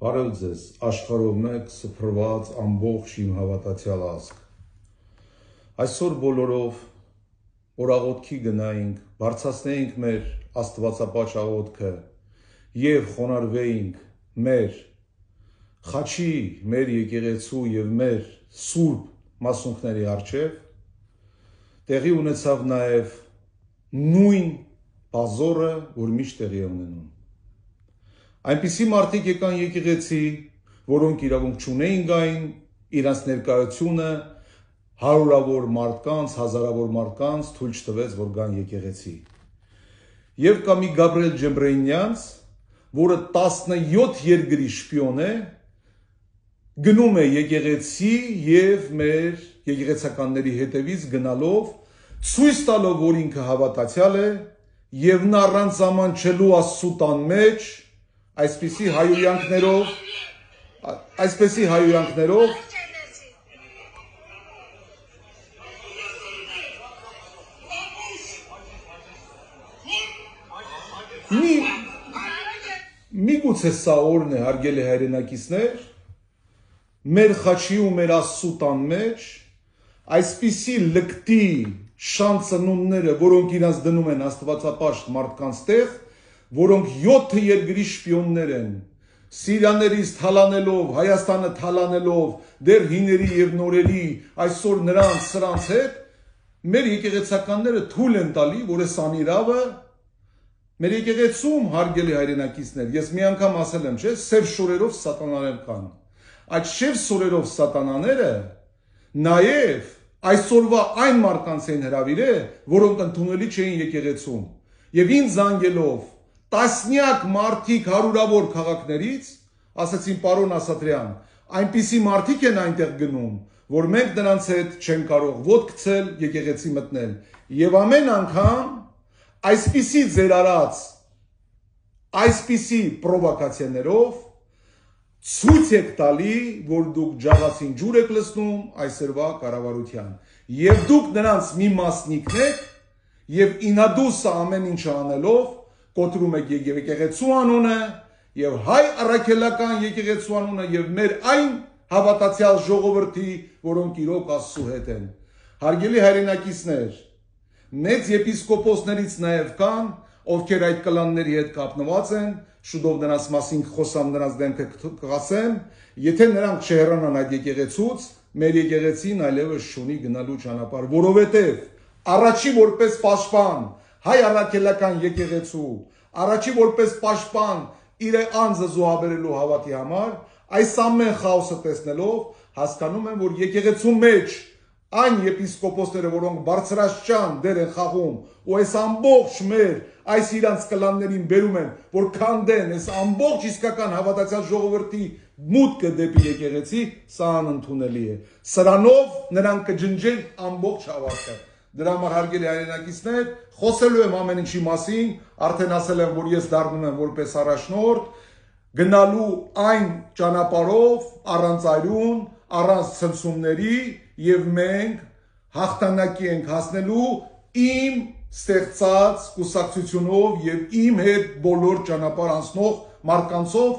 Բարև ձեզ, աշխարհով մեկ սփռված ամբողջ իմ հավատացյալ ազգ։ Այսօր բոլորով որ աղոթքի գնայինք, բարձրացնեինք մեր Աստվածապաչ աղոթքը եւ խոնարհվեինք մեր Խաչի, մեր եկեղեցու եւ մեր սուրբ մասունքների առջեւ, տեղի ունեցավ նաեւ նույն բազորը, որ միշտ տեղի է ունենում։ Այնպիսի մարդիկ եկան եկեղեցի, որոնք իրավունք չունեին գային, իրանց ներկայությունը հարյուրավոր մարդկանց, հազարավոր մարդկանց թույլ չտվեց, որ գան եկեղեցի։ Եվ կա մի Գաբրիել Ջեմբրեյնյանց, որը 17 երկրի շպիոն է, գնում է եկեղեցի եւ մեր եկեղեցականների հետևից գնալով, ցույց տալով, որ ինքը հավատացյալ է եւ նա առանց զամանչելու Աստծու տան մեջ այսպիսի հայհոյանքներով միգուցե սա օրն է, հարգելի հայրենակիցներ, մեր Խաչի ու մեր Աստծու տան մեջ այսպիսի լկտի շան ծնունդները, որոնք իրանց դնում են աստվածապաշտ մարդկանց տեղ, որոնք 7 երկրի շպիոններ են, Սիրիաներից թալանելով, Հայաստանը թալանելով, դեռ հիների եւ նորերի, այսօր նրանց սրանց հետ, մեր եկեղեցականները թույլ են տալի, որ այս անիրավը մեր եկեղեցում, հարգելի հայրենակիցներ, ես մի անգամ ասել եմ, չէ, սև շորերով սատանաներ կան։ Այդ շև շորերով սատանաները նաեւ այսօրվա այն մարդկանց են հրավիրել, որոնք ընդունելի չէին եկեղեցում։ Եվ ինձ զանգելով տասնյակ մարդիկ հարյուրավոր քաղաքներից ասացին պարոն Ասատրյան, այնպիսի մարդիկ են այնտեղ գնում, որ մենք նրանց հետ չեն կարող ոտք գցել, եկեղեցի մտնել։ Եվ ամեն անգամ այսպիսի ձեր արած այսպիսի պրովոկացիաներով ցույց եք տալի, որ դուք ջահացին ջուր եք լցնում այսօրվա կառավարության։ Եվ դուք նրանց մի մասնիկն եք, եւ ինադուսը ամեն ինչ անելով կոտրում եք եկեղեցու անունը եւ հայ առաքելական եկեղեցու անունը եւ մեր այն հավատացյալ ժողովրդի, որոնք իրոք Աստծու հետ են։ Հարգելի հայրենակիցներ, մեծ եպիսկոպոսներից նաեւ կան, ովքեր այդ կլանների հետ կապնված են, շուտով նրանց մասին խոսամ, նրանց դեմքը կասեմ, եթե նրանք չհեռանան այդ եկեղեցուց, մեր եկեղեցին այլևս չունի գնալու ճանապարհ, որովհետեւ առաջի որպես պաշտպան հայ առաքելական եկեղեցու, առաջի որպես պաշտպան իր անձը զոհաբերելու հավատի համար, այս ամեն խաոսը տեսնելով հասկանում եմ, որ եկեղեցու մեջ այն եպիսկոպոսները, որոնք բարձրաստիճան դեր են խաղում, ու այս ամբողջ մեր այս իրանց կլաններին բերում են, որ քանդեն այս ամբողջ իսկական հավատացյալ ժողովրդի մուտքը դեպի եկեղեցի, սա անընդունելի է։ Սրանով նրանք կջնջեն ամբողջ հավատքը։ Դրա համար հարգելի հայրենակիցներ, խոսելու եմ ամեն ինչի մասին, արդեն ասել եմ, որ ես դառնում եմ որպես առաջնորդ, գնալու այն ճանապարհով, առանց այրուն, առանց ցնցումների, եւ մենք հաղթանակի ենք հասնելու իմ ստեղծած կուսակցությունով եւ իմ հետ բոլոր ճանապարհ անցնող մարդկանցով,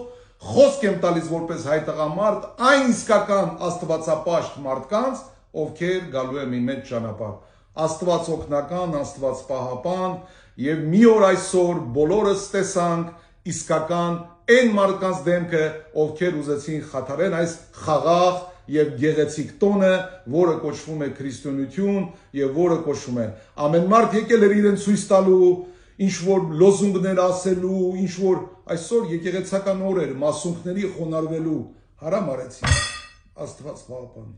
խոսք եմ տալիս որպես հայ տղամարդ, այն իսկական աստվածապաշտ մարդկանց, ովքեր գալու են իմ հետ ճանապարհ։ Աստված օգնական, Աստված պահապան եւ մի օր այսօր բոլորս տեսանք իսկական այն մարդկանց դեմքը, ովքեր ուզեցին խաթարեն այս խաղաղ եւ գեղեցիկ տոնը, որը կոչվում է քրիստոնեություն եւ որը կոչվում է ամեն մարդ եկել էր իրեն ցույց տալու, ինչ որ լոզունգներ ասելու, ինչ որ այսօր եկեղեցական օրեր մասունքների խոնարհվելու հարամ արեցին։ Աստված պահապան։